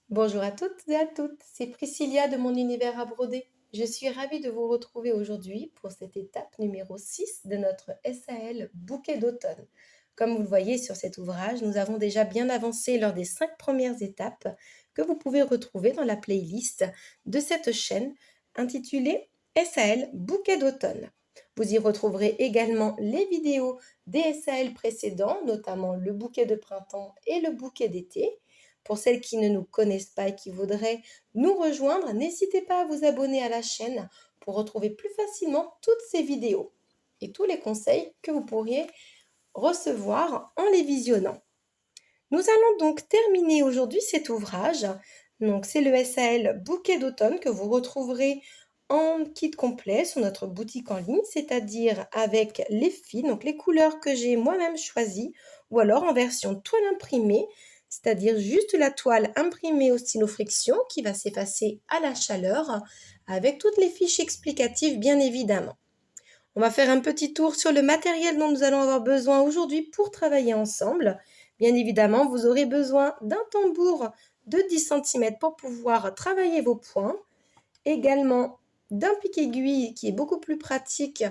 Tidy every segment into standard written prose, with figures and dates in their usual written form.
Bonjour à toutes et à toutes, c'est Priscilla de mon univers à broder. Je suis ravie de vous retrouver aujourd'hui pour cette étape numéro 6 de notre SAL Bouquet d'automne. Comme vous le voyez sur cet ouvrage, nous avons déjà bien avancé lors des 5 premières étapes que vous pouvez retrouver dans la playlist de cette chaîne intitulée SAL Bouquet d'automne. Vous y retrouverez également les vidéos des SAL précédents, notamment le bouquet de printemps et le bouquet d'été. Pour celles qui ne nous connaissent pas et qui voudraient nous rejoindre, n'hésitez pas à vous abonner à la chaîne pour retrouver plus facilement toutes ces vidéos et tous les conseils que vous pourriez recevoir en les visionnant. Nous allons donc terminer aujourd'hui cet ouvrage. Donc c'est le SAL Bouquet d'automne que vous retrouverez en kit complet sur notre boutique en ligne, c'est-à-dire avec les fils, donc les couleurs que j'ai moi-même choisies, ou alors en version toile imprimée, c'est-à-dire juste la toile imprimée au stylo friction qui va s'effacer à la chaleur, avec toutes les fiches explicatives bien évidemment. On va faire un petit tour sur le matériel dont nous allons avoir besoin aujourd'hui pour travailler ensemble. Bien évidemment, vous aurez besoin d'un tambour de 10 cm pour pouvoir travailler vos points. Également d'un pic-aiguille qui est beaucoup plus pratique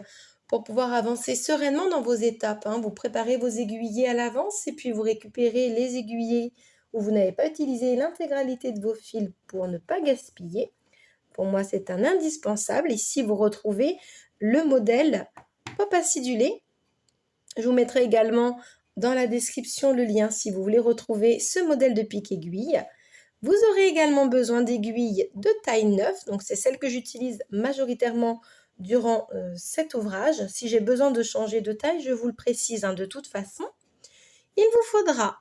pour pouvoir avancer sereinement dans vos étapes. Vous préparez vos aiguillets à l'avance et puis vous récupérez les aiguillets où vous n'avez pas utilisé l'intégralité de vos fils pour ne pas gaspiller. Pour moi, c'est un indispensable. Ici, vous retrouvez le modèle Pop acidulé. Je vous mettrai également dans la description le lien si vous voulez retrouver ce modèle de pic-aiguille. Vous aurez également besoin d'aiguilles de taille 9, donc c'est celle que j'utilise majoritairement durant cet ouvrage. Si j'ai besoin de changer de taille, je vous le précise de toute façon. Il vous faudra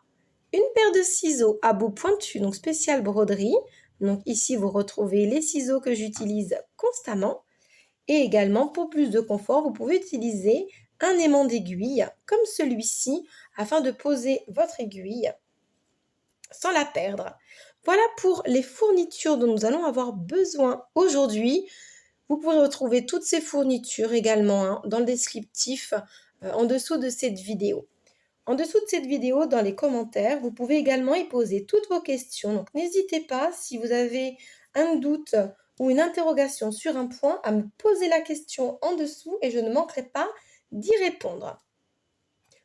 une paire de ciseaux à bout pointu, donc spécial broderie. Donc ici, vous retrouvez les ciseaux que j'utilise constamment. Et également, pour plus de confort, vous pouvez utiliser un aimant d'aiguille comme celui-ci afin de poser votre aiguille sans la perdre. Voilà pour les fournitures dont nous allons avoir besoin aujourd'hui. Vous pourrez retrouver toutes ces fournitures également dans le descriptif en dessous de cette vidéo. En dessous de cette vidéo, dans les commentaires, vous pouvez également y poser toutes vos questions. Donc n'hésitez pas, si vous avez un doute ou une interrogation sur un point, à me poser la question en dessous et je ne manquerai pas d'y répondre.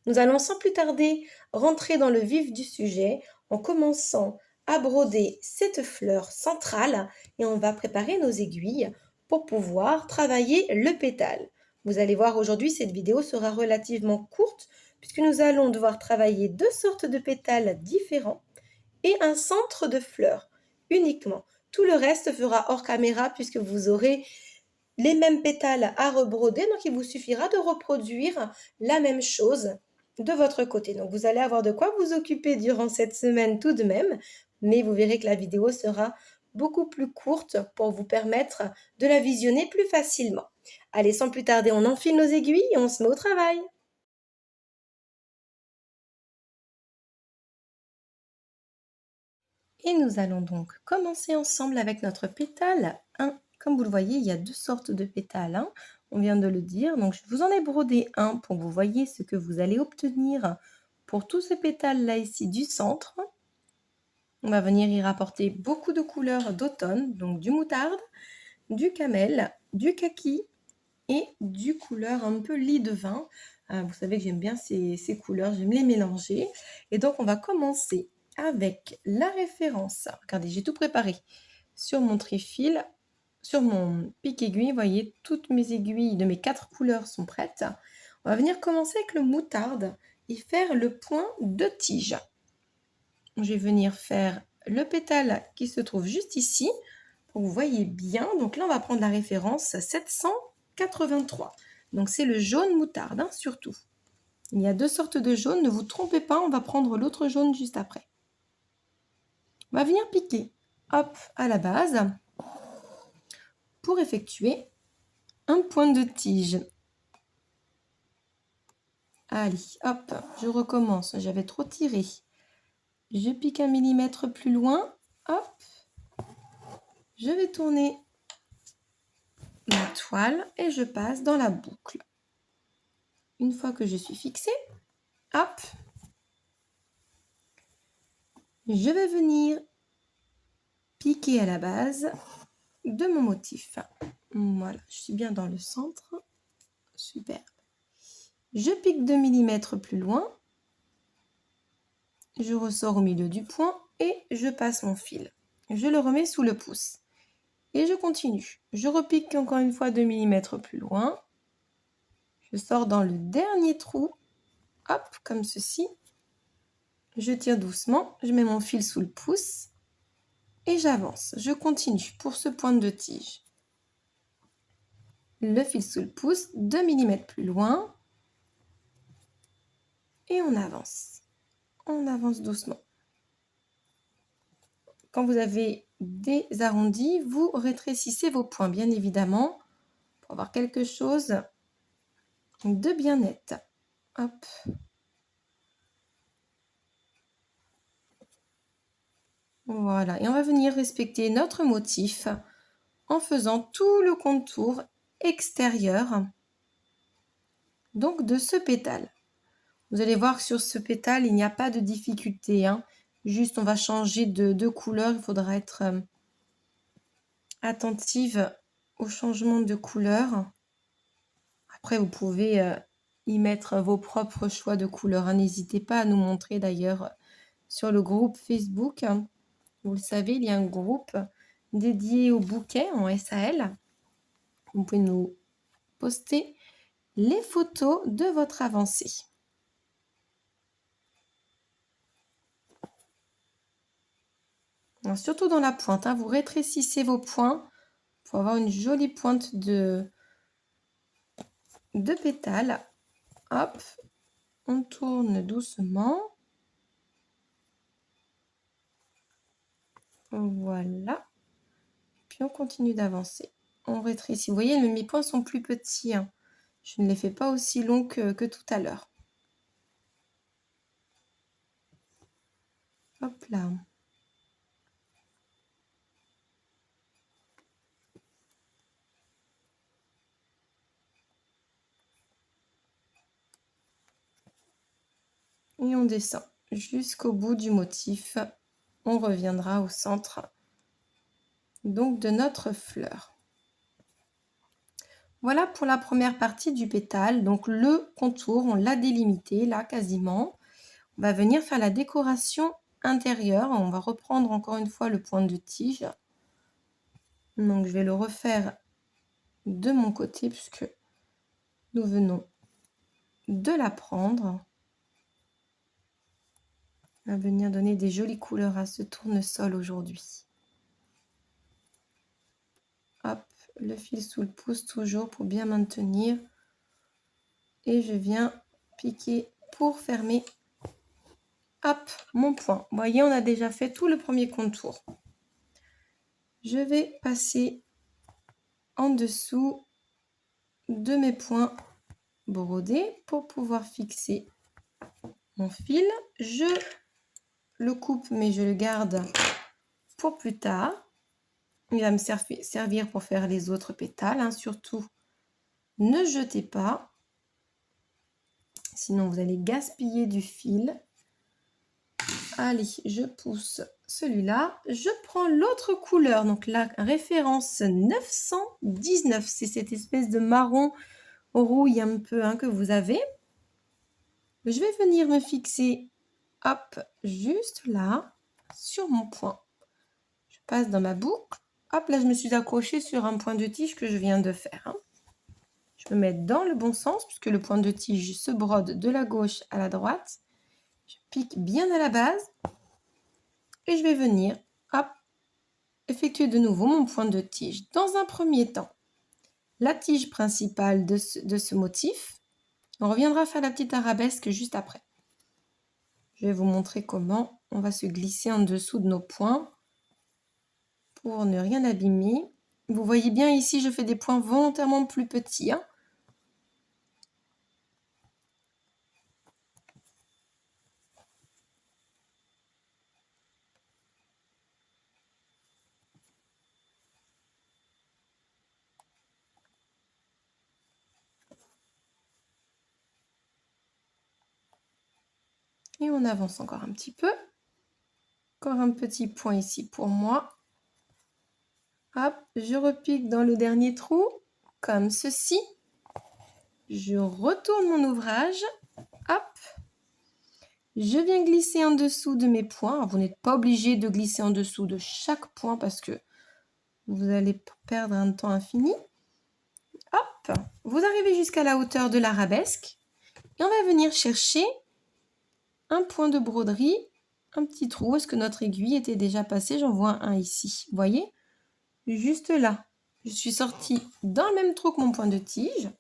Nous allons sans plus tarder rentrer dans le vif du sujet en commençant à broder cette fleur centrale et on va préparer nos aiguilles pour pouvoir travailler le pétale. Vous allez voir aujourd'hui, cette vidéo sera relativement courte puisque nous allons devoir travailler deux sortes de pétales différents et un centre de fleurs uniquement. Tout le reste fera hors caméra puisque vous aurez les mêmes pétales à rebroder, donc il vous suffira de reproduire la même chose de votre côté. Donc vous allez avoir de quoi vous occuper durant cette semaine tout de même, mais vous verrez que la vidéo sera beaucoup plus courte pour vous permettre de la visionner plus facilement. Allez, sans plus tarder, on enfile nos aiguilles et on se met au travail. Et nous allons donc commencer ensemble avec notre pétale 1. Comme vous le voyez, il y a deux sortes de pétales. On vient de le dire. Donc, je vous en ai brodé un pour que vous voyez ce que vous allez obtenir pour tous ces pétales-là ici du centre. On va venir y rapporter beaucoup de couleurs d'automne, donc du moutarde, du camel, du kaki et du couleur un peu lit de vin. Vous savez que j'aime bien ces couleurs, j'aime les mélanger. Et donc, on va commencer avec la référence. Regardez, j'ai tout préparé sur mon tréfil, sur mon pic-aiguille. Vous voyez, toutes mes aiguilles de mes 4 couleurs sont prêtes. On va venir commencer avec le moutarde et faire le point de tige. Je vais venir faire le pétale qui se trouve juste ici, pour que vous voyez bien. Donc là, on va prendre la référence 783. Donc c'est le jaune moutarde, surtout. Il y a deux sortes de jaune, ne vous trompez pas, on va prendre l'autre jaune juste après. On va venir piquer, hop, à la base, pour effectuer un point de tige. Allez, hop, je recommence, j'avais trop tiré. Je pique 1 millimètre plus loin, hop, je vais tourner ma toile et je passe dans la boucle. Une fois que je suis fixée, hop, je vais venir piquer à la base de mon motif. Voilà, je suis bien dans le centre. Super. Je pique 2 mm plus loin. Je ressors au milieu du point et je passe mon fil. Je le remets sous le pouce. Et je continue. Je repique encore une fois 2 mm plus loin. Je sors dans le dernier trou. Hop, comme ceci. Je tire doucement. Je mets mon fil sous le pouce. Et j'avance. Je continue pour ce point de tige. Le fil sous le pouce, 2 mm plus loin. Et on avance. On avance doucement. Quand vous avez des arrondis, vous rétrécissez vos points, bien évidemment, pour avoir quelque chose de bien net. Hop. Voilà, et on va venir respecter notre motif en faisant tout le contour extérieur donc de ce pétale. Vous allez voir que sur ce pétale, il n'y a pas de difficulté, hein. Juste, on va changer de couleur. Il faudra être attentive au changement de couleur. Après, vous pouvez y mettre vos propres choix de couleurs, hein. N'hésitez pas à nous montrer d'ailleurs sur le groupe Facebook. Vous le savez, il y a un groupe dédié au bouquet en SAL. Vous pouvez nous poster les photos de votre avancée. Alors, surtout dans la pointe, hein, vous rétrécissez vos points pour avoir une jolie pointe de pétales. Hop, on tourne doucement. Voilà. Puis on continue d'avancer. On rétrécit. Vous voyez, mes points sont plus petits, hein. Je ne les fais pas aussi longs que tout à l'heure. Hop là. Et on descend jusqu'au bout du motif. On reviendra au centre donc de notre fleur. Voilà pour la première partie du pétale. Donc le contour, on l'a délimité là quasiment. On va venir faire la décoration intérieure. On va reprendre encore une fois le point de tige. Donc je vais le refaire de mon côté puisque nous venons de la prendre. On va venir donner des jolies couleurs à ce tournesol aujourd'hui. Hop, le fil sous le pouce toujours pour bien maintenir. Et je viens piquer pour fermer. Hop, mon point. Vous voyez, on a déjà fait tout le premier contour. Je vais passer en dessous de mes points brodés pour pouvoir fixer mon fil. Je le coupe, mais je le garde pour plus tard. Il va me servir pour faire les autres pétales, hein. Surtout, ne jetez pas, sinon vous allez gaspiller du fil. Allez, je pousse celui-là. Je prends l'autre couleur, donc la référence 919. C'est cette espèce de marron rouille un peu, hein, que vous avez. Je vais venir me fixer, hop, juste là, sur mon point. Je passe dans ma boucle. Hop, là, je me suis accrochée sur un point de tige que je viens de faire, hein. Je me mets dans le bon sens puisque le point de tige se brode de la gauche à la droite. Je pique bien à la base et je vais venir, hop, effectuer de nouveau mon point de tige. Dans un premier temps, la tige principale de ce motif. On reviendra faire la petite arabesque juste après. Je vais vous montrer comment on va se glisser en dessous de nos points pour ne rien abîmer. Vous voyez bien ici, je fais des points volontairement plus petits, hein. Et on avance encore un petit peu. Encore un petit point ici pour moi. Hop, je repique dans le dernier trou, comme ceci. Je retourne mon ouvrage. Hop. Je viens glisser en dessous de mes points. Alors, vous n'êtes pas obligé de glisser en dessous de chaque point parce que vous allez perdre un temps infini. Hop, vous arrivez jusqu'à la hauteur de l'arabesque et on va venir chercher un point de broderie, un petit trou. Est-ce que notre aiguille était déjà passée? J'en vois un ici. Vous voyez? Juste là. Je suis sortie dans le même trou que mon point de tige.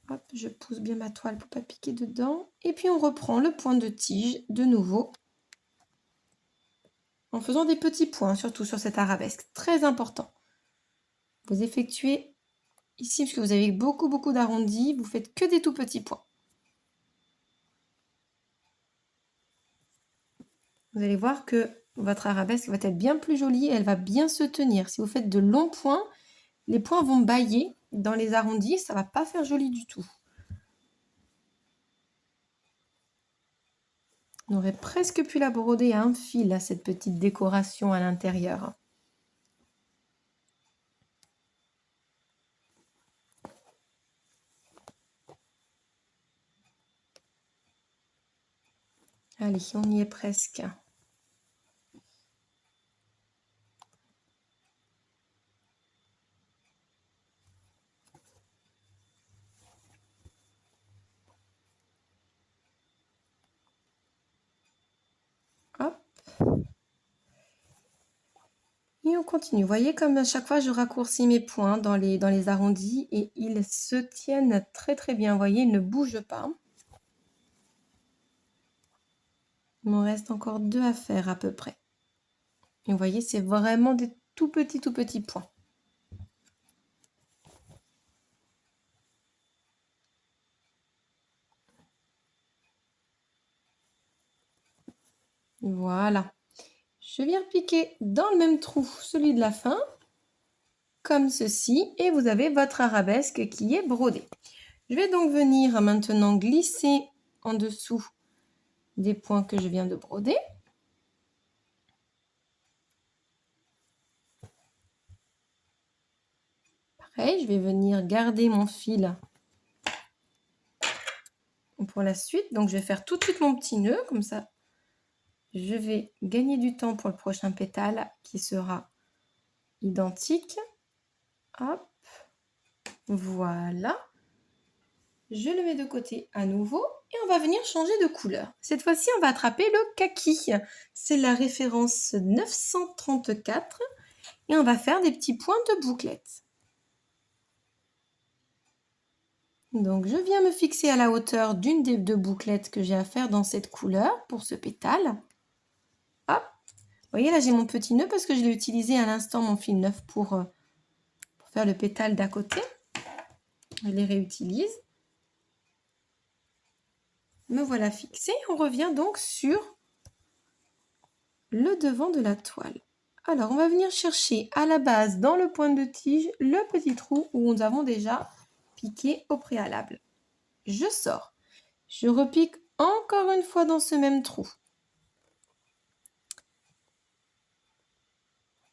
Hop, je pousse bien ma toile pour ne pas piquer dedans. Et puis on reprend le point de tige de nouveau. En faisant des petits points, surtout sur cette arabesque. Très important. Vous effectuez ici, parce que vous avez beaucoup d'arrondis, vous faites que des tout petits points. Vous allez voir que votre arabesque va être bien plus jolie et elle va bien se tenir. Si vous faites de longs points, les points vont bailler dans les arrondis, ça ne va pas faire joli du tout. On aurait presque pu la broder à un fil, à cette petite décoration à l'intérieur. Allez, on y est presque. Hop. Et on continue. Vous voyez comme à chaque fois je raccourcis mes points dans les arrondis et ils se tiennent très bien. Vous voyez, ils ne bougent pas. Il m'en reste encore 2 à faire à peu près. Et vous voyez, c'est vraiment des tout petits points. Voilà. Je viens piquer dans le même trou, celui de la fin, comme ceci, et vous avez votre arabesque qui est brodée. Je vais donc venir maintenant glisser en dessous des points que je viens de broder. Pareil, je vais venir garder mon fil pour la suite. Donc, je vais faire tout de suite mon petit nœud, comme ça, je vais gagner du temps pour le prochain pétale qui sera identique. Hop, voilà. Je le mets de côté à nouveau et on va venir changer de couleur. Cette fois-ci, on va attraper le kaki. C'est la référence 934 et on va faire des petits points de bouclette. Donc, je viens me fixer à la hauteur d'une des 2 bouclettes que j'ai à faire dans cette couleur pour ce pétale. Hop, vous voyez là, j'ai mon petit nœud parce que je l'ai utilisé à l'instant, mon fil neuf, pour faire le pétale d'à côté. Je les réutilise. Me voilà fixée. On revient donc sur le devant de la toile. Alors, on va venir chercher à la base, dans le point de tige, le petit trou où nous avons déjà piqué au préalable. Je sors. Je repique encore une fois dans ce même trou.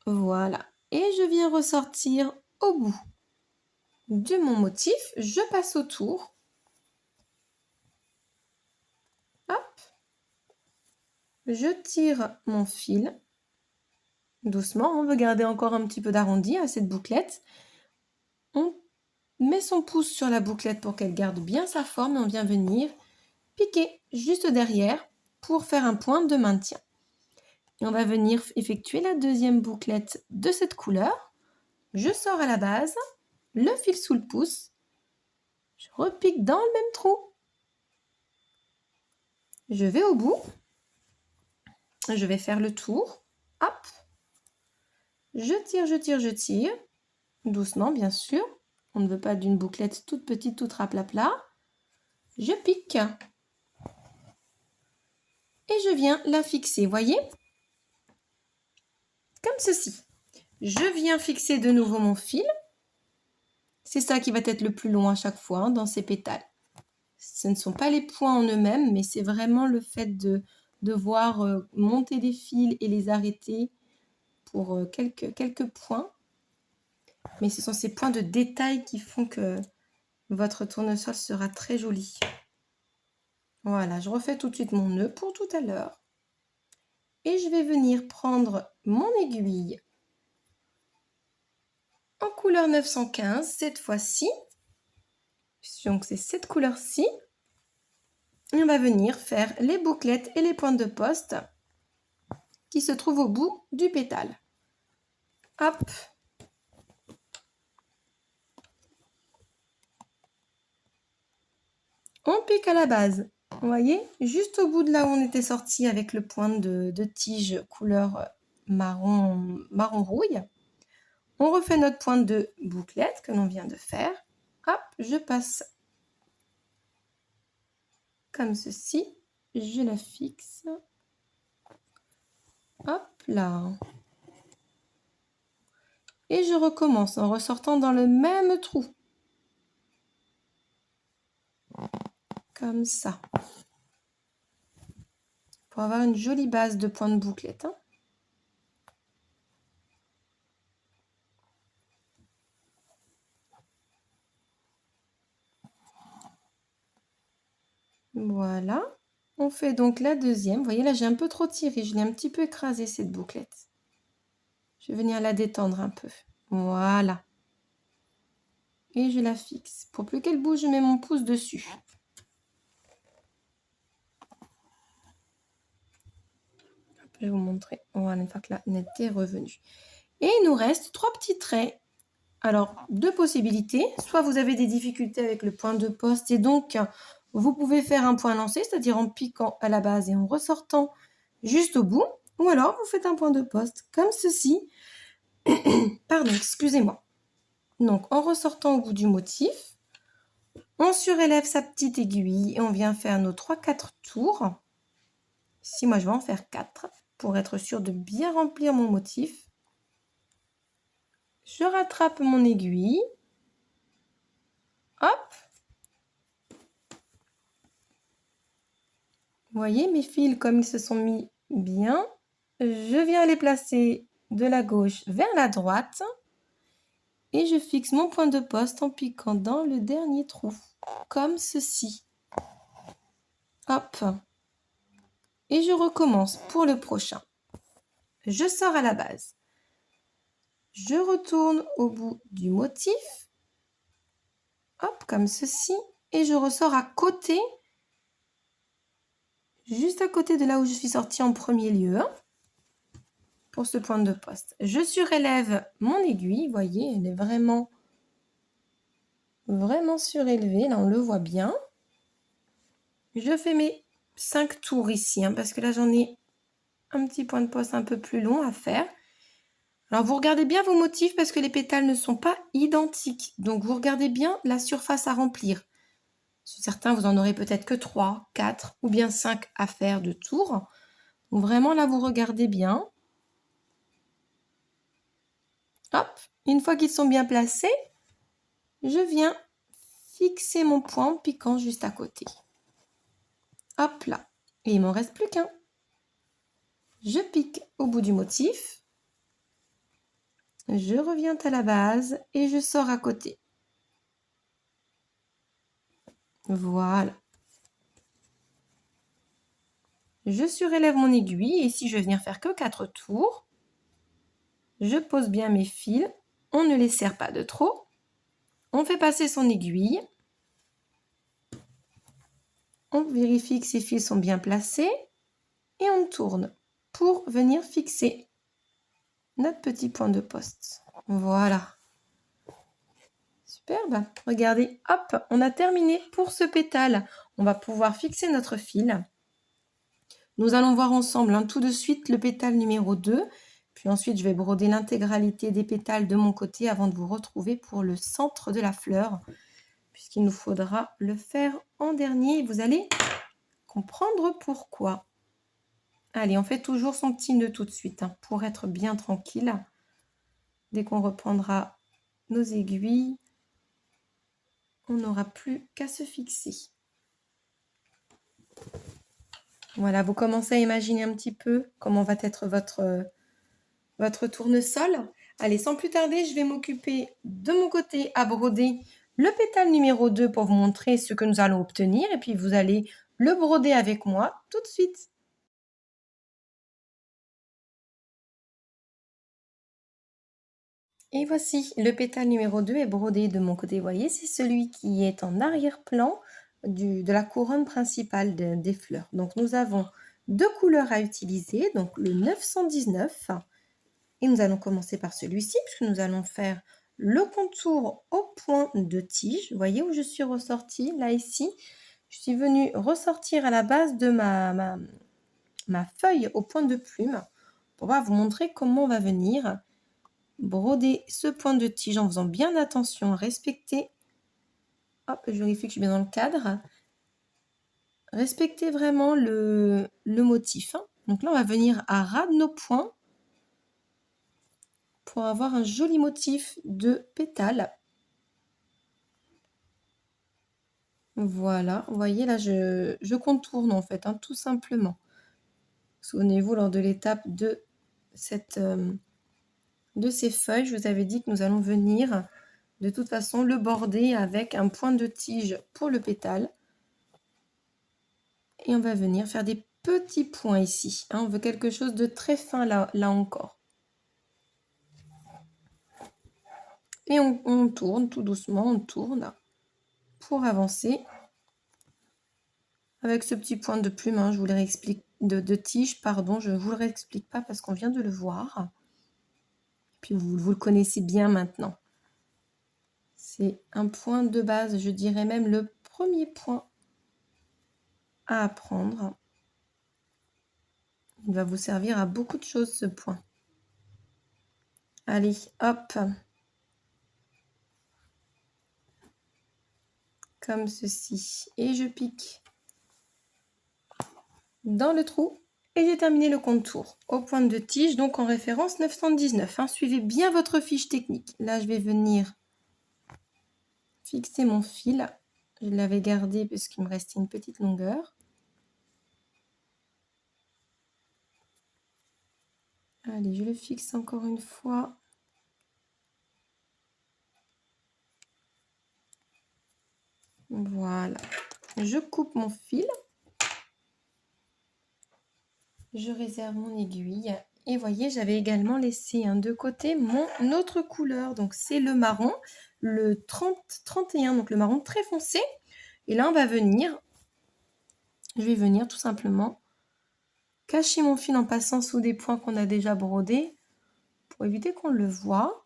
Voilà. Et je viens ressortir au bout de mon motif. Je passe autour. Hop. Je tire mon fil. Doucement, on veut garder encore un petit peu d'arrondi à cette bouclette. On met son pouce sur la bouclette pour qu'elle garde bien sa forme et on vient venir piquer juste derrière pour faire un point de maintien. Et on va venir effectuer la deuxième bouclette de cette couleur. Je sors à la base, le fil sous le pouce, je repique dans le même trou. Je vais au bout, je vais faire le tour, hop, je tire, doucement bien sûr. On ne veut pas d'une bouclette toute petite, toute raplapla. Je pique. Et je viens la fixer, voyez? Comme ceci. Je viens fixer de nouveau mon fil. C'est ça qui va être le plus long à chaque fois dans ces pétales. Ce ne sont pas les points en eux-mêmes, mais c'est vraiment le fait de devoir monter les fils et les arrêter pour quelques points. Mais ce sont ces points de détail qui font que votre tournesol sera très joli. Voilà, je refais tout de suite mon nœud pour tout à l'heure. Et je vais venir prendre mon aiguille en couleur 915 cette fois-ci. Donc c'est cette couleur-ci. Et on va venir faire les bouclettes et les pointes de poste qui se trouvent au bout du pétale. Hop. On pique à la base. Vous voyez, juste au bout de là où on était sorti avec le point de tige couleur marron rouille. On refait notre pointe de bouclette que l'on vient de faire. Hop, je passe comme ceci. Je la fixe. Hop là. Et je recommence en ressortant dans le même trou. Comme ça. Pour avoir une jolie base de pointe de bouclette. Hein. Voilà. On fait donc la deuxième. Vous voyez, là, j'ai un peu trop tiré. Je l'ai un petit peu écrasé, cette bouclette. Je vais venir la détendre un peu. Voilà. Et je la fixe. Pour plus qu'elle bouge, je mets mon pouce dessus. Je vais vous montrer. Voilà, une fois que la netteté est revenue. Et il nous reste 3 petits traits. Alors, 2 possibilités. Soit vous avez des difficultés avec le point de poste et donc vous pouvez faire un point lancé, c'est-à-dire en piquant à la base et en ressortant juste au bout. Ou alors, vous faites un point de poste comme ceci. Pardon, excusez-moi. Donc, en ressortant au bout du motif, on surélève sa petite aiguille et on vient faire nos 3-4 tours. Ici, moi, je vais en faire 4 pour être sûr de bien remplir mon motif. Je rattrape mon aiguille. Hop. Vous voyez mes fils comme ils se sont mis bien. Je viens les placer de la gauche vers la droite. Et je fixe mon point de poste en piquant dans le dernier trou. Comme ceci. Hop. Et je recommence pour le prochain. Je sors à la base. Je retourne au bout du motif. Hop, comme ceci. Et je ressors à côté. Juste à côté de là où je suis sortie en premier lieu. Pour ce point de poste. Je surélève mon aiguille. Vous voyez, elle est vraiment surélevée. Là, on le voit bien. Je fais mes 5 tours ici. Parce que là, j'en ai un petit point de poste un peu plus long à faire. Alors, vous regardez bien vos motifs parce que les pétales ne sont pas identiques. Donc, vous regardez bien la surface à remplir. Sur certains, vous en aurez peut-être que 3, 4 ou bien 5 à faire de tours. Donc, vraiment, là, vous regardez bien. Hop, une fois qu'ils sont bien placés, je viens fixer mon point en piquant juste à côté. Hop là. Et il m'en reste plus qu'un. Je pique au bout du motif. Je reviens à la base et je sors à côté. Voilà. Je surélève mon aiguille et ici je vais venir faire que 4 tours. Je pose bien mes fils. On ne les serre pas de trop. On fait passer son aiguille. On vérifie que ses fils sont bien placés. Et on tourne pour venir fixer notre petit point de poste. Voilà. Superbe. Regardez, hop, on a terminé pour ce pétale. On va pouvoir fixer notre fil. Nous allons voir ensemble tout de suite le pétale numéro 2. Puis ensuite, je vais broder l'intégralité des pétales de mon côté avant de vous retrouver pour le centre de la fleur. Puisqu'il nous faudra le faire en dernier. Vous allez comprendre pourquoi. Allez, on fait toujours son petit nœud tout de suite pour être bien tranquille. Dès qu'on reprendra nos aiguilles, on n'aura plus qu'à se fixer. Voilà, vous commencez à imaginer un petit peu comment va être votre votre tournesol. Allez, sans plus tarder, je vais m'occuper de mon côté à broder le pétale numéro 2 pour vous montrer ce que nous allons obtenir. Et puis, vous allez le broder avec moi tout de suite. Et voici, le pétale numéro 2 est brodé de mon côté. Vous voyez, c'est celui qui est en arrière-plan de la couronne principale des fleurs. Donc, nous avons deux couleurs à utiliser, donc le 919. Et nous allons commencer par celui-ci, puisque nous allons faire le contour au point de tige. Vous voyez où je suis ressortie, là, ici. Je suis venue ressortir à la base de ma feuille au point de plume pour vous montrer comment on va venir broder ce point de tige en faisant bien attention à respecter. Hop, je vérifie que je suis bien dans le cadre. Respectez vraiment le motif. Donc là, on va venir à ras de nos points pour avoir un joli motif de pétales. Voilà, vous voyez là, je contourne en fait, tout simplement. Souvenez-vous, lors de l'étape de ces feuilles, je vous avais dit que nous allons venir de toute façon le border avec un point de tige pour le pétale. Et on va venir faire des petits points ici. On veut quelque chose de très fin là encore. Et on tourne tout doucement, on tourne pour avancer. Avec ce petit point de plume, je vous le réexplique, de tige, pardon, je ne vous le réexplique pas parce qu'on vient de le voir. Puis vous le connaissez bien maintenant. C'est un point de base, je dirais même le premier point à apprendre. Il va vous servir à beaucoup de choses, ce point. Allez, hop. Comme ceci. Et je pique dans le trou. Et j'ai terminé le contour au point de tige, donc en référence 919. Suivez bien votre fiche technique. Là, je vais venir fixer mon fil. Je l'avais gardé parce qu'il me restait une petite longueur. Allez, je le fixe encore une fois. Voilà. Je coupe mon fil. Je réserve mon aiguille. Et voyez, j'avais également laissé de côté mon autre couleur. Donc, c'est le marron, le 30-31, donc le marron très foncé. Et là, on va venir, je vais venir tout simplement cacher mon fil en passant sous des points qu'on a déjà brodés pour éviter qu'on le voie.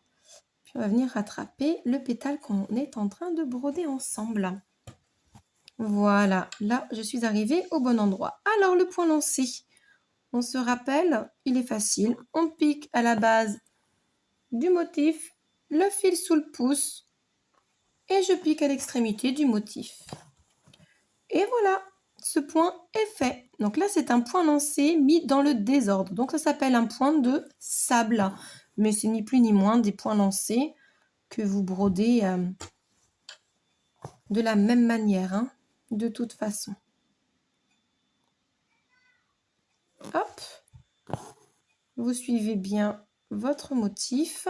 Puis, on va venir rattraper le pétale qu'on est en train de broder ensemble. Voilà, là, je suis arrivée au bon endroit. Alors, le point lancé. On se rappelle, il est facile. On pique à la base du motif, le fil sous le pouce et je pique à l'extrémité du motif. Et voilà, ce point est fait. Donc là, c'est un point lancé mis dans le désordre. Donc ça s'appelle un point de sable. Mais c'est ni plus ni moins des points lancés que vous brodez de la même manière, de toute façon. Hop, vous suivez bien votre motif.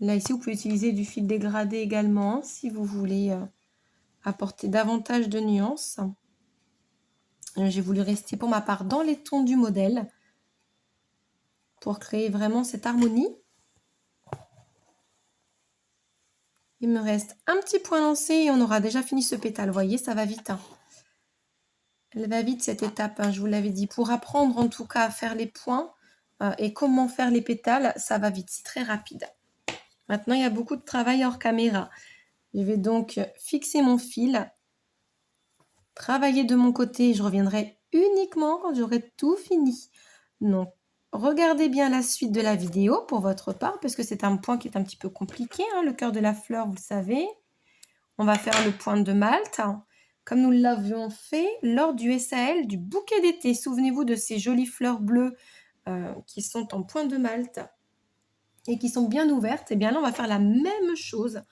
Là, ici, vous pouvez utiliser du fil dégradé également si vous voulez apporter davantage de nuances. J'ai voulu rester pour ma part dans les tons du modèle pour créer vraiment cette harmonie. Il me reste un petit point lancé et on aura déjà fini ce pétale. Vous voyez, ça va vite. Elle va vite cette étape, je vous l'avais dit. Pour apprendre en tout cas à faire les points et comment faire les pétales, ça va vite, c'est très rapide. Maintenant, il y a beaucoup de travail hors caméra. Je vais donc fixer mon fil, travailler de mon côté. Je reviendrai uniquement quand j'aurai tout fini. Donc, regardez bien la suite de la vidéo pour votre part, parce que c'est un point qui est un petit peu compliqué. Le cœur de la fleur, vous le savez. On va faire le point de Malte, comme nous l'avions fait lors du SAL du bouquet d'été. Souvenez-vous de ces jolies fleurs bleues qui sont en point de Malte et qui sont bien ouvertes. Et bien là, on va faire la même chose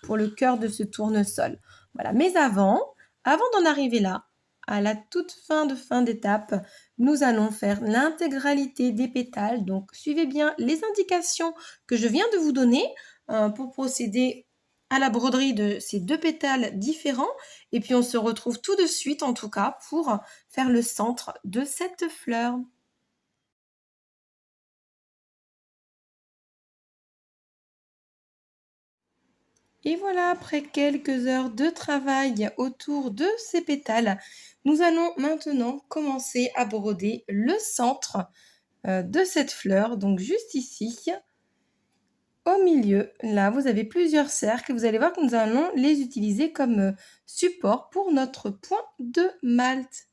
pour le cœur de ce tournesol. Voilà. Mais avant d'en arriver là, à la toute fin d'étape, nous allons faire l'intégralité des pétales. Donc, suivez bien les indications que je viens de vous donner pour procéder à la broderie de ces 2 pétales différents. Et puis, on se retrouve tout de suite, en tout cas, pour faire le centre de cette fleur. Et voilà, après quelques heures de travail autour de ces pétales, nous allons maintenant commencer à broder le centre de cette fleur. Donc juste ici, au milieu, là, vous avez plusieurs cercles. Vous allez voir que nous allons les utiliser comme support pour notre point de malt.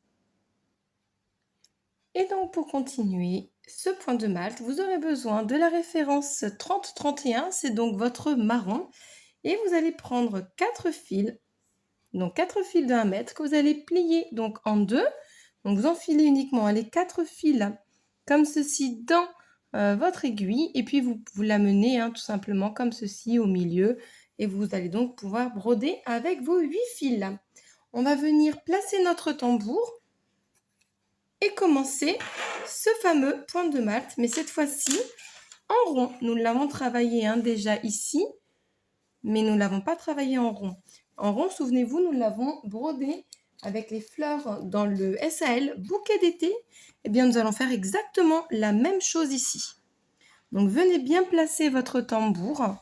Et donc pour continuer ce point de malt, vous aurez besoin de la référence 30-31, c'est donc votre marron. Et vous allez prendre 4 fils, donc 4 fils de 1 mètre que vous allez plier donc en 2. Donc vous enfilez uniquement les 4 fils comme ceci dans votre aiguille et puis vous l'amenez tout simplement comme ceci au milieu et vous allez donc pouvoir broder avec vos 8 fils. On va venir placer notre tambour et commencer ce fameux point de malt, mais cette fois-ci en rond. Nous l'avons travaillé déjà ici, mais nous ne l'avons pas travaillé en rond. En rond, souvenez-vous, nous l'avons brodé avec les fleurs dans le SAL bouquet d'été. Eh bien, nous allons faire exactement la même chose ici. Donc, venez bien placer votre tambour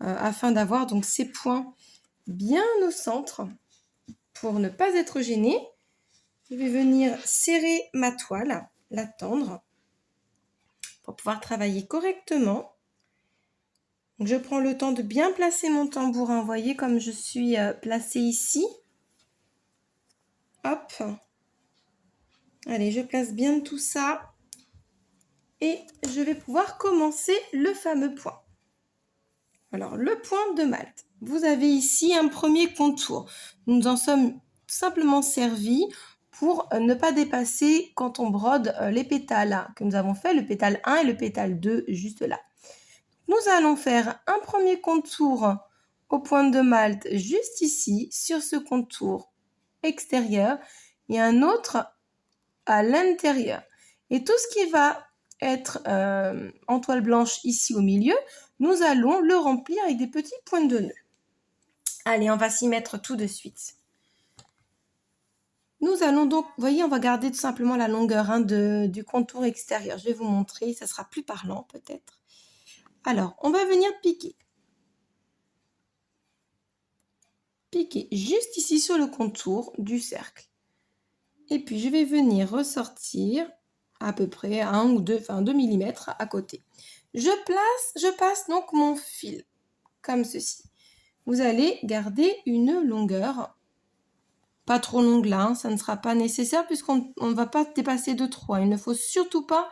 afin d'avoir donc ces points bien au centre pour ne pas être gêné. Je vais venir serrer ma toile, la tendre pour pouvoir travailler correctement. Donc, je prends le temps de bien placer mon tambourin. Vous voyez comme je suis placée ici. Hop. Allez, je place bien tout ça. Et je vais pouvoir commencer le fameux point. Alors, le point de malt. Vous avez ici un premier contour. Nous nous en sommes simplement servis pour ne pas dépasser quand on brode les pétales que nous avons fait, le pétale 1 et le pétale 2 juste là. Nous allons faire un premier contour au point de malt juste ici, sur ce contour extérieur, et un autre à l'intérieur. Et tout ce qui va être en toile blanche ici au milieu, nous allons le remplir avec des petits points de nœud. Allez, on va s'y mettre tout de suite. Nous allons donc, vous voyez, on va garder tout simplement la longueur du contour extérieur. Je vais vous montrer, ça sera plus parlant peut-être. Alors, on va venir piquer. Piquer juste ici sur le contour du cercle. Et puis, je vais venir ressortir à peu près 1 ou 2 mm à côté. Je passe donc mon fil, comme ceci. Vous allez garder une longueur, pas trop longue là, ça ne sera pas nécessaire puisqu'on ne va pas dépasser de trop. Il ne faut surtout pas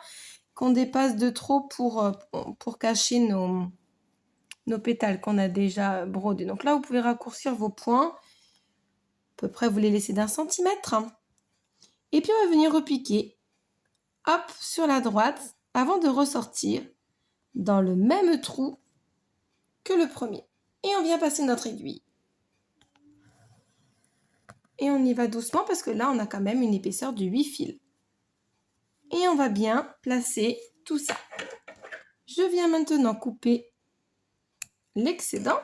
qu'on dépasse de trop pour cacher nos pétales qu'on a déjà brodés. Donc là, vous pouvez raccourcir vos points. À peu près, vous les laissez d'1 centimètre. Et puis, on va venir repiquer, hop, sur la droite, avant de ressortir dans le même trou que le premier. Et on vient passer notre aiguille. Et on y va doucement parce que là, on a quand même une épaisseur de 8 fils. Et on va bien placer tout ça. Je viens maintenant couper l'excédent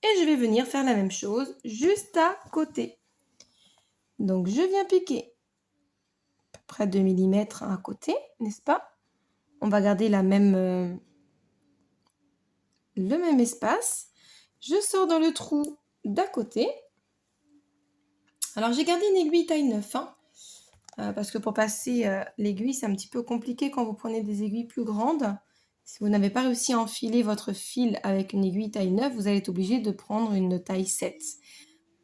et je vais venir faire la même chose juste à côté. Donc, je viens piquer à peu près 2 mm à côté, n'est-ce pas? On va garder le même espace. Je sors dans le trou d'à côté. Alors, j'ai gardé une aiguille taille 9, parce que pour passer l'aiguille, c'est un petit peu compliqué quand vous prenez des aiguilles plus grandes. Si vous n'avez pas réussi à enfiler votre fil avec une aiguille taille 9, vous allez être obligé de prendre une taille 7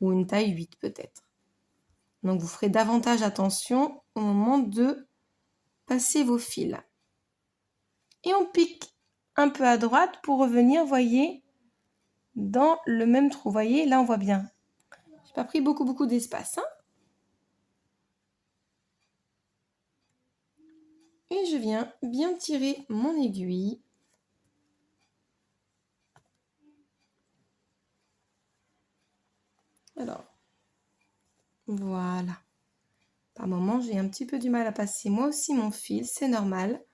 ou une taille 8 peut-être. Donc, vous ferez davantage attention au moment de passer vos fils. Et on pique un peu à droite pour revenir, voyez, dans le même trou. Vous voyez, là, on voit bien. Je n'ai pas pris beaucoup d'espace. Et je viens bien tirer mon aiguille. Alors, voilà. Par moments, j'ai un petit peu du mal à passer moi aussi mon fil, c'est normal.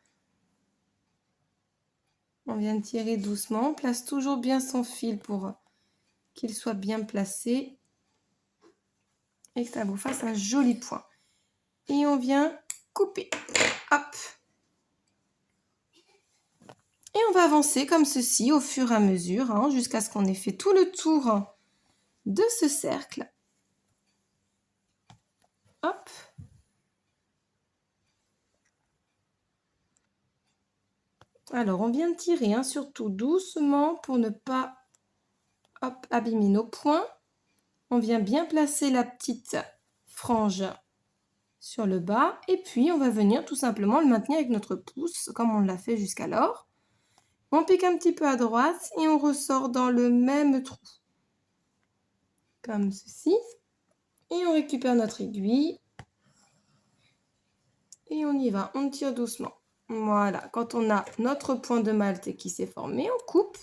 On vient tirer doucement, on place toujours bien son fil pour qu'il soit bien placé et que ça vous fasse un joli point. Et on vient couper. Hop. Et on va avancer comme ceci au fur et à mesure, hein, jusqu'à ce qu'on ait fait tout le tour de ce cercle. Hop. Alors, on vient de tirer, hein, surtout doucement pour ne pas abîmer nos points. On vient bien placer la petite frange sur le bas. Et puis, on va venir tout simplement le maintenir avec notre pouce, comme on l'a fait jusqu'alors. On pique un petit peu à droite et on ressort dans le même trou. Comme ceci. Et on récupère notre aiguille. Et on y va, on tire doucement. Voilà, quand on a notre point de Malte qui s'est formé, on coupe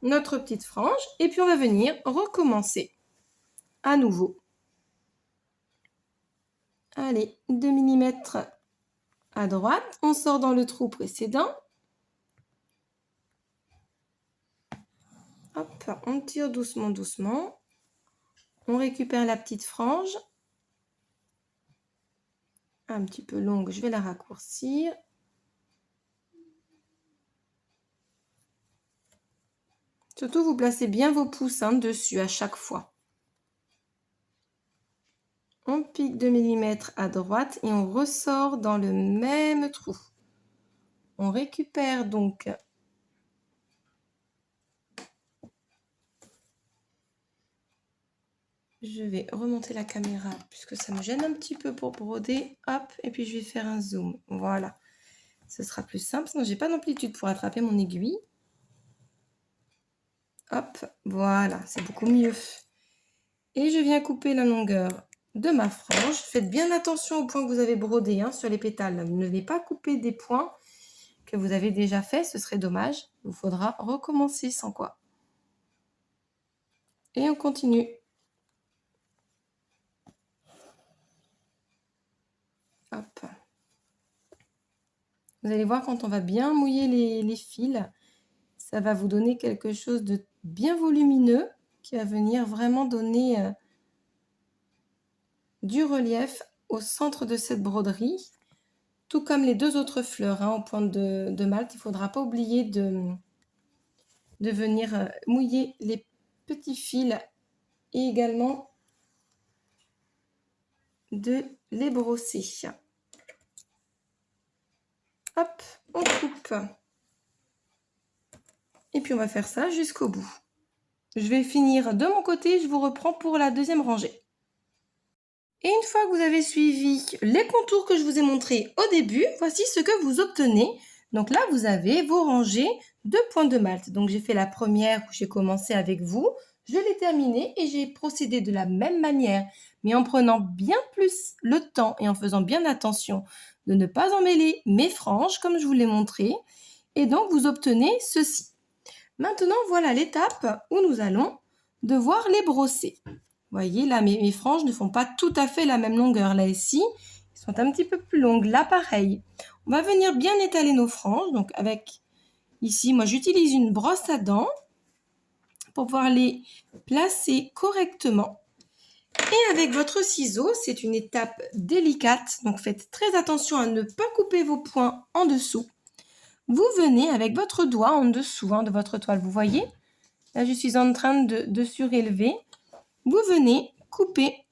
notre petite frange et puis on va venir recommencer à nouveau. Allez, 2 mm à droite, on sort dans le trou précédent. Hop, on tire doucement, doucement. On récupère la petite frange. Un petit peu longue, je vais la raccourcir. Surtout, vous placez bien vos pouces dessus à chaque fois. On pique 2 mm à droite et on ressort dans le même trou. On récupère donc je vais remonter la caméra puisque ça me gêne un petit peu pour broder. Hop, et puis je vais faire un zoom. Voilà. Ce sera plus simple, sinon j'ai pas d'amplitude pour attraper mon aiguille. Hop, voilà, c'est beaucoup mieux. Et je viens couper la longueur de ma frange. Faites bien attention aux points que vous avez brodés sur les pétales. Ne venez pas couper des points que vous avez déjà fait, ce serait dommage. Il vous faudra recommencer sans quoi. Et on continue. Hop. Vous allez voir, quand on va bien mouiller les fils, ça va vous donner quelque chose de bien volumineux qui va venir vraiment donner du relief au centre de cette broderie. Tout comme les deux autres fleurs en pointe de Malte, il ne faudra pas oublier de venir mouiller les petits fils et également de les brosser. Hop, on coupe. Et puis on va faire ça jusqu'au bout. Je vais finir de mon côté, je vous reprends pour la deuxième rangée. Et une fois que vous avez suivi les contours que je vous ai montrés au début, voici ce que vous obtenez. Donc là, vous avez vos rangées de points de Malte. Donc j'ai fait la première où j'ai commencé avec vous. Je l'ai terminée et j'ai procédé de la même manière, mais en prenant bien plus le temps et en faisant bien attention de ne pas emmêler mes franges comme je vous l'ai montré. Et donc, vous obtenez ceci. Maintenant, voilà l'étape où nous allons devoir les brosser. Vous voyez, là, mes franges ne font pas tout à fait la même longueur. Là, ici, elles sont un petit peu plus longues. Là, pareil. On va venir bien étaler nos franges. Donc, avec, ici, moi, j'utilise une brosse à dents pour pouvoir les placer correctement. Et avec votre ciseau, c'est une étape délicate. Donc, faites très attention à ne pas couper vos points en dessous. Vous venez avec votre doigt en dessous de votre toile. Vous voyez? Là, je suis en train de surélever. Vous venez couper.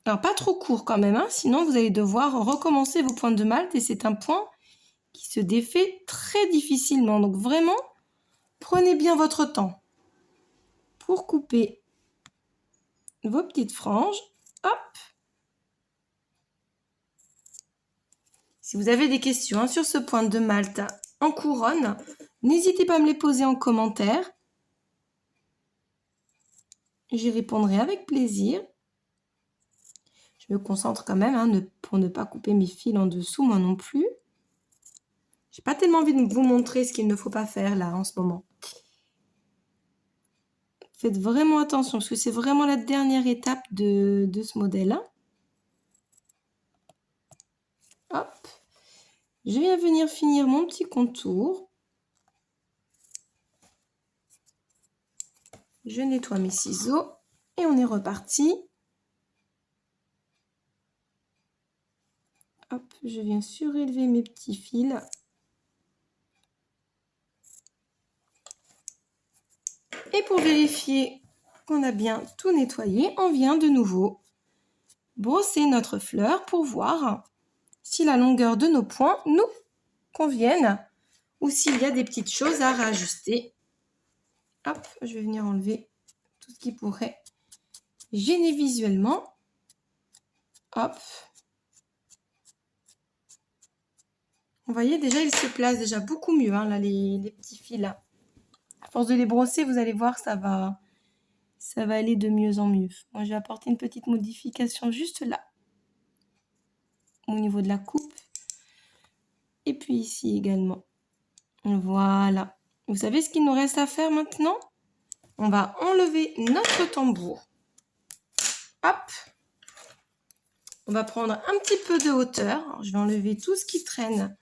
Alors, pas trop court quand même, sinon vous allez devoir recommencer vos points de Malte et c'est un point qui se défait très difficilement. Donc, vraiment, prenez bien votre temps pour couper vos petites franges. Hop! Si vous avez des questions sur ce point de Malte en couronne, n'hésitez pas à me les poser en commentaire. J'y répondrai avec plaisir. Je me concentre quand même pour ne pas couper mes fils en dessous, moi non plus. Je n'ai pas tellement envie de vous montrer ce qu'il ne faut pas faire là en ce moment. Faites vraiment attention parce que c'est vraiment la dernière étape de ce modèle. Hop. Je viens venir finir mon petit contour. Je nettoie mes ciseaux et on est reparti. Hop, je viens surélever mes petits fils. Et pour vérifier qu'on a bien tout nettoyé, on vient de nouveau brosser notre fleur pour voir si la longueur de nos points nous conviennent ou s'il y a des petites choses à réajuster. Hop, je vais venir enlever tout ce qui pourrait gêner visuellement. Hop. Vous voyez, déjà, ils se placent déjà beaucoup mieux, hein, là, les petits fils là. À force de les brosser, vous allez voir, ça va aller de mieux en mieux. Moi, je vais apporter une petite modification juste là, au niveau de la coupe. Et puis ici également. Voilà. Vous savez ce qu'il nous reste à faire maintenant? On va enlever notre tambour. Hop. On va prendre un petit peu de hauteur. Alors, je vais enlever tout ce qui traîne.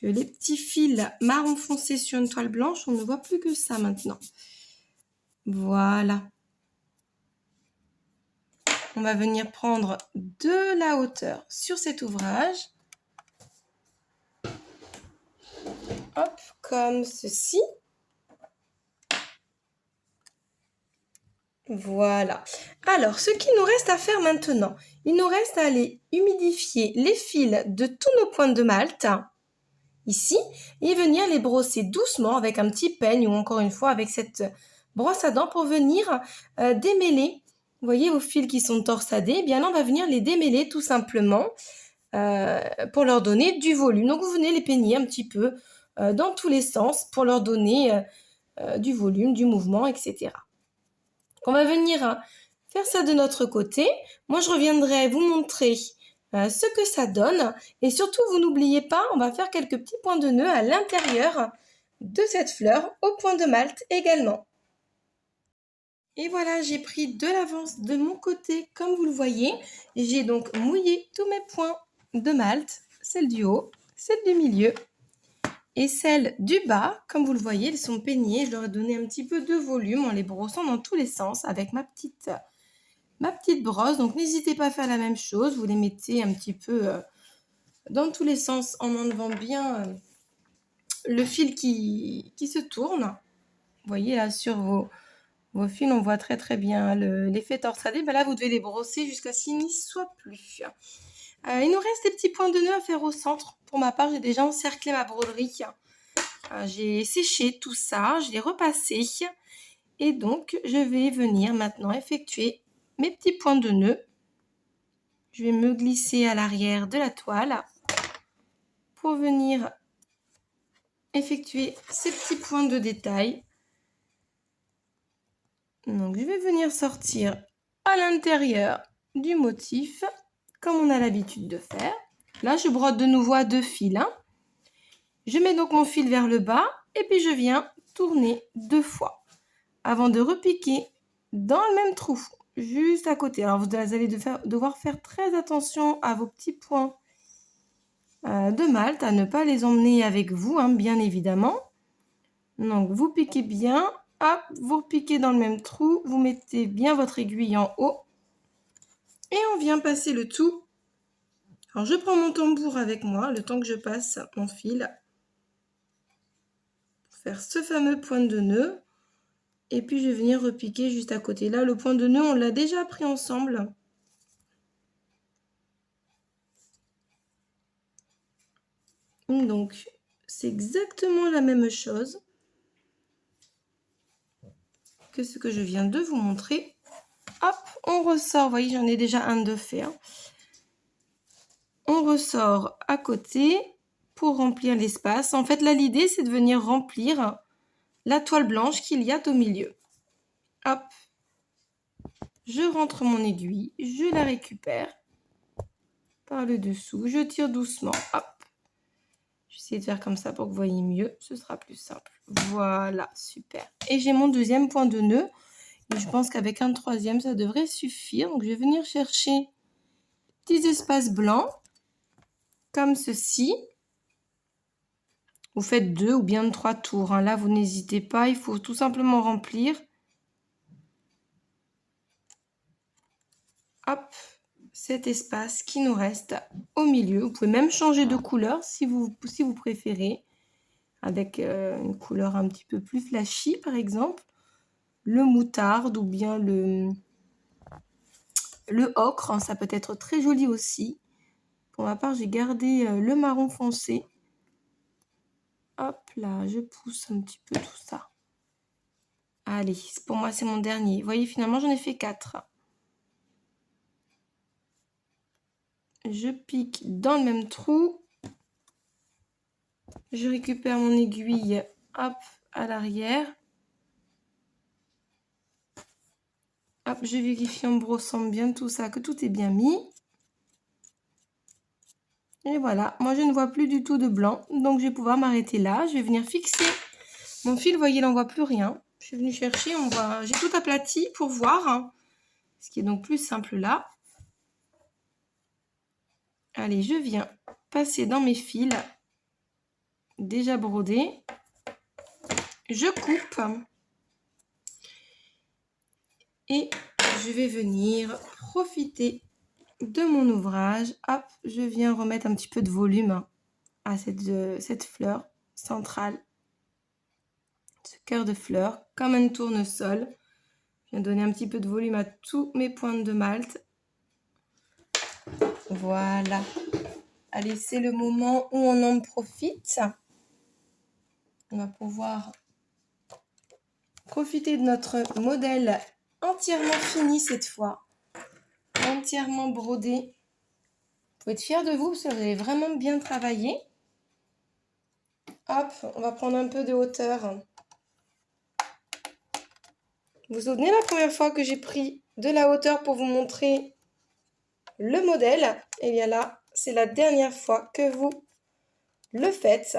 Que les petits fils marron foncé sur une toile blanche, on ne voit plus que ça maintenant. Voilà. On va venir prendre de la hauteur sur cet ouvrage. Hop, comme ceci. Voilà. Alors, ce qu'il nous reste à faire maintenant, il nous reste à aller humidifier les fils de tous nos points de malt, ici, et venir les brosser doucement avec un petit peigne ou encore une fois avec cette brosse à dents pour venir démêler. Vous voyez vos fils qui sont torsadés, eh bien là, on va venir les démêler tout simplement pour leur donner du volume. Donc, vous venez les peigner un petit peu dans tous les sens pour leur donner du volume, du mouvement, etc. On va venir faire ça de notre côté. Moi, je reviendrai vous montrer ce que ça donne. Et surtout, vous n'oubliez pas, on va faire quelques petits points de nœud à l'intérieur de cette fleur, au point de malt également. Et voilà, j'ai pris de l'avance de mon côté, comme vous le voyez. J'ai donc mouillé tous mes points de malt, celle du haut, celle du milieu et celles du bas. Comme vous le voyez, elles sont peignées. Je leur ai donné un petit peu de volume en les brossant dans tous les sens avec ma petite brosse. Donc, n'hésitez pas à faire la même chose. Vous les mettez un petit peu dans tous les sens en enlevant bien le fil qui se tourne. Vous voyez là sur vos fils, on voit très très bien l'effet torsadé. Ben là, vous devez les brosser jusqu'à ce qu'il n'y soit plus. Il nous reste des petits points de nœud à faire au centre. Pour ma part, j'ai déjà encerclé ma broderie. J'ai séché tout ça, je l'ai repassé. Et donc, je vais venir maintenant effectuer mes petits points de nœud. Je vais me glisser à l'arrière de la toile pour venir effectuer ces petits points de détail. Donc, je vais venir sortir à l'intérieur du motif, comme on a l'habitude de faire. Là, je brode de nouveau à 2 fils. Je mets donc mon fil vers le bas et puis je viens tourner 2 fois avant de repiquer dans le même trou, juste à côté. Alors, vous allez devoir faire très attention à vos petits points de malt, à ne pas les emmener avec vous, hein, bien évidemment. Donc, vous piquez bien. Hop, vous repiquez dans le même trou, vous mettez bien votre aiguille en haut et on vient passer le tout. Alors, je prends mon tambour avec moi, le temps que je passe mon fil, pour faire ce fameux point de nœud. Et puis, je vais venir repiquer juste à côté. Là, le point de nœud, on l'a déjà pris ensemble. Donc, c'est exactement la même chose que ce que je viens de vous montrer. Hop, on ressort. Vous voyez, j'en ai déjà un de fait. Hein. On ressort à côté pour remplir l'espace. En fait, là, l'idée, c'est de venir remplir la toile blanche qu'il y a au milieu. Hop, je rentre mon aiguille, je la récupère par le dessous, je tire doucement. Hop, j'essaie de faire comme ça pour que vous voyez mieux, ce sera plus simple. Voilà, super. Et j'ai mon deuxième point de nœud. Et je pense qu'avec un troisième, ça devrait suffire. Donc, je vais venir chercher petits espaces blancs. comme ceci. Vous faites 2 ou bien 3 tours, hein. Là, vous n'hésitez pas, il faut tout simplement remplir. Hop, cet espace qui nous reste au milieu. Vous pouvez même changer de couleur si vous préférez, avec une couleur un petit peu plus flashy, par exemple. Le moutarde ou bien le ocre, hein, ça peut être très joli aussi. Pour ma part, j'ai gardé le marron foncé. Hop là, je pousse un petit peu tout ça. Allez, pour moi, c'est mon dernier. Vous voyez, finalement, j'en ai fait 4. Je pique dans le même trou. Je récupère mon aiguille, hop, à l'arrière. Hop, je vérifie en brossant bien tout ça, que tout est bien mis. Et voilà, moi je ne vois plus du tout de blanc, donc je vais pouvoir m'arrêter là. Je vais venir fixer mon fil, vous voyez, il n'en voit plus rien. Je suis venue chercher, j'ai tout aplati pour voir, hein, ce qui est donc plus simple là. Allez, je viens passer dans mes fils, déjà brodés. Je coupe. Et je vais venir profiter de mon ouvrage. Hop, je viens remettre un petit peu de volume à cette fleur centrale. Ce cœur de fleur, comme un tournesol. Je viens donner un petit peu de volume à tous mes pointes de malt. Voilà. Allez, c'est le moment où on en profite. On va pouvoir profiter de notre modèle entièrement fini cette fois. Entièrement brodé. Vous pouvez être fiers de vous parce que vous avez vraiment bien travaillé. Hop, on va prendre un peu de hauteur. Vous vous souvenez la première fois que j'ai pris de la hauteur pour vous montrer le modèle? Et bien là, c'est la dernière fois que vous le faites.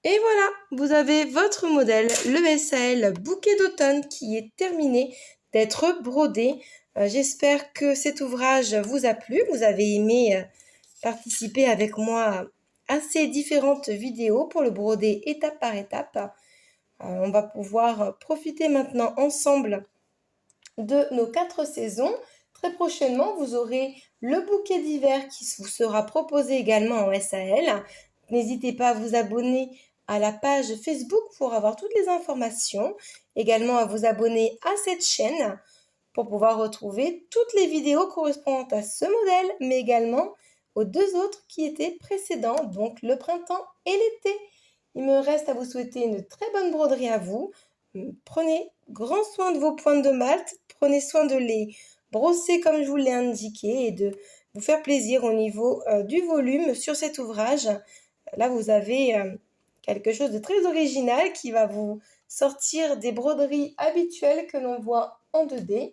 Et voilà, vous avez votre modèle, le SAL bouquet d'automne qui est terminé d'être brodé. J'espère que cet ouvrage vous a plu. Vous avez aimé participer avec moi à ces différentes vidéos pour le broder étape par étape. On va pouvoir profiter maintenant ensemble de nos 4 saisons. Très prochainement, vous aurez le bouquet d'hiver qui vous sera proposé également en SAL. N'hésitez pas à vous abonner à la page Facebook pour avoir toutes les informations. Également à vous abonner à cette chaîne pour pouvoir retrouver toutes les vidéos correspondant à ce modèle, mais également aux 2 autres qui étaient précédents, donc le printemps et l'été. Il me reste à vous souhaiter une très bonne broderie à vous. Prenez grand soin de vos pointes de malt, prenez soin de les brosser comme je vous l'ai indiqué et de vous faire plaisir au niveau du volume sur cet ouvrage. Là, vous avez quelque chose de très original qui va vous sortir des broderies habituelles que l'on voit en 2D.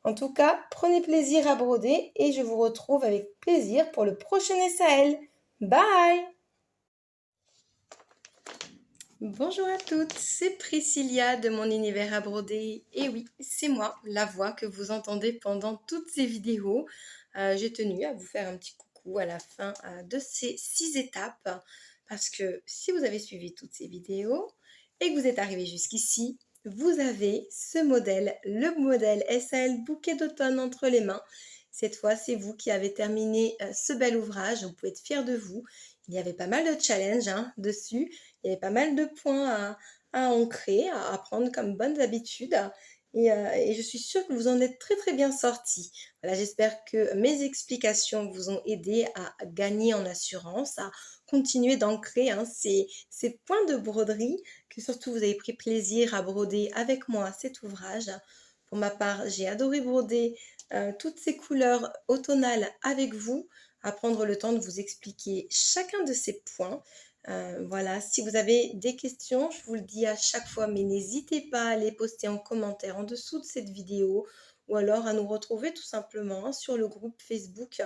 En tout cas, prenez plaisir à broder et je vous retrouve avec plaisir pour le prochain SAL. Bye! Bonjour à toutes, c'est Priscilla de mon univers à broder. Et oui, c'est moi, la voix que vous entendez pendant toutes ces vidéos. J'ai tenu à vous faire un petit coucou à la fin de ces 6 étapes parce que si vous avez suivi toutes ces vidéos et que vous êtes arrivé jusqu'ici, vous avez ce modèle, le modèle SAL bouquet d'automne entre les mains. Cette fois, c'est vous qui avez terminé ce bel ouvrage. Vous pouvez être fiers de vous. Il y avait pas mal de challenges dessus. Il y avait pas mal de points à ancrer, à apprendre comme bonnes habitudes. Et je suis sûre que vous en êtes très très bien sortis. Voilà, j'espère que mes explications vous ont aidé à gagner en assurance, à continuer d'ancrer ces points de broderie, que surtout vous avez pris plaisir à broder avec moi cet ouvrage. Pour ma part, j'ai adoré broder toutes ces couleurs automnales avec vous, à prendre le temps de vous expliquer chacun de ces points. Voilà, si vous avez des questions, je vous le dis à chaque fois, mais n'hésitez pas à les poster en commentaire en dessous de cette vidéo ou alors à nous retrouver tout simplement sur le groupe Facebook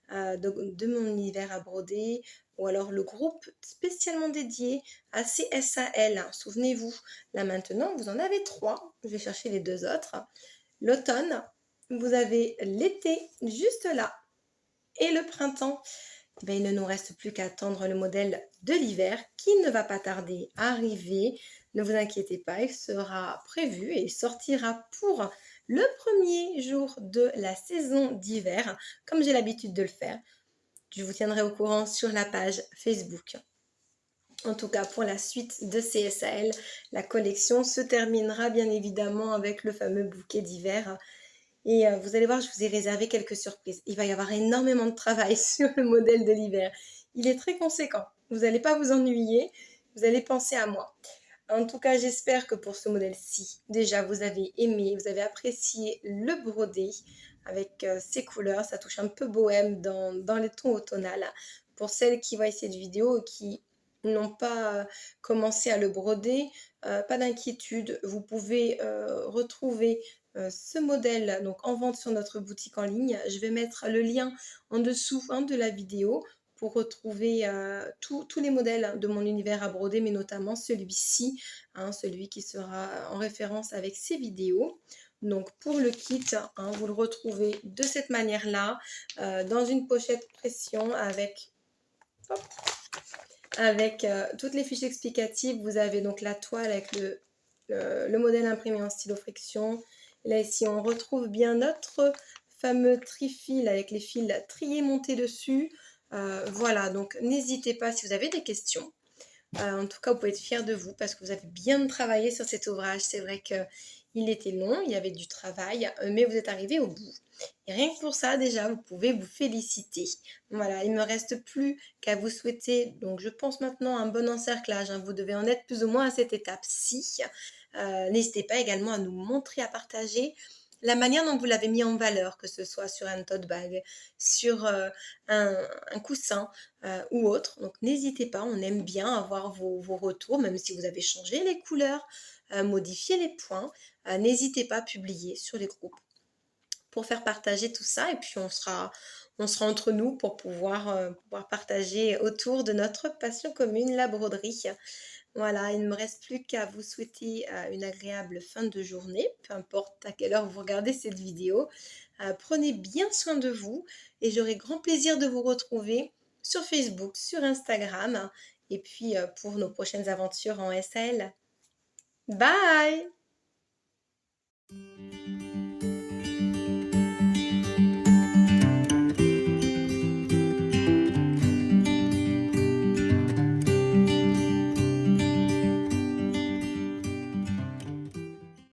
de mon univers à broder ou alors le groupe spécialement dédié à ces SAL. Souvenez-vous, là maintenant, vous en avez 3. Je vais chercher les 2 autres. L'automne, vous avez l'été juste là et le printemps ben, il ne nous reste plus qu'à attendre le modèle de l'hiver qui ne va pas tarder à arriver. Ne vous inquiétez pas, il sera prévu et il sortira pour le premier jour de la saison d'hiver, comme j'ai l'habitude de le faire. Je vous tiendrai au courant sur la page Facebook. En tout cas, pour la suite de CSAL, la collection se terminera bien évidemment avec le fameux bouquet d'hiver. Et vous allez voir, je vous ai réservé quelques surprises. Il va y avoir énormément de travail sur le modèle de l'hiver. Il est très conséquent. Vous n'allez pas vous ennuyer. Vous allez penser à moi. En tout cas, j'espère que pour ce modèle-ci, déjà, vous avez aimé, vous avez apprécié le brodé avec ses couleurs. Ça touche un peu bohème dans les tons automnales. Pour celles qui voient cette vidéo et qui n'ont pas commencé à le broder, pas d'inquiétude. Vous pouvez retrouver ce modèle donc en vente sur notre boutique en ligne. Je vais mettre le lien en dessous de la vidéo pour retrouver tous les modèles de mon univers à broder, mais notamment celui-ci, celui qui sera en référence avec ces vidéos. Donc pour le kit, vous le retrouvez de cette manière-là, dans une pochette pression avec, toutes les fiches explicatives. Vous avez donc la toile avec le modèle imprimé en stylo friction. Là ici on retrouve bien notre fameux tri-fil avec les fils triés montés dessus. Voilà, donc n'hésitez pas si vous avez des questions. En tout cas, vous pouvez être fiers de vous parce que vous avez bien travaillé sur cet ouvrage. C'est vrai qu'il était long, il y avait du travail, mais vous êtes arrivé au bout. Et rien que pour ça, déjà, vous pouvez vous féliciter. Voilà, il ne me reste plus qu'à vous souhaiter, donc je pense maintenant, un bon encerclage. Vous devez en être plus ou moins à cette étape-ci. N'hésitez pas également à nous montrer, à partager la manière dont vous l'avez mis en valeur, que ce soit sur un tote bag, sur un coussin ou autre. Donc n'hésitez pas, on aime bien avoir vos retours, même si vous avez changé les couleurs, modifié les points. N'hésitez pas à publier sur les groupes pour faire partager tout ça et puis on sera entre nous pour pouvoir partager autour de notre passion commune, la broderie. Voilà, il ne me reste plus qu'à vous souhaiter une agréable fin de journée, peu importe à quelle heure vous regardez cette vidéo. Prenez bien soin de vous et j'aurai grand plaisir de vous retrouver sur Facebook, sur Instagram et puis pour nos prochaines aventures en SAL. Bye!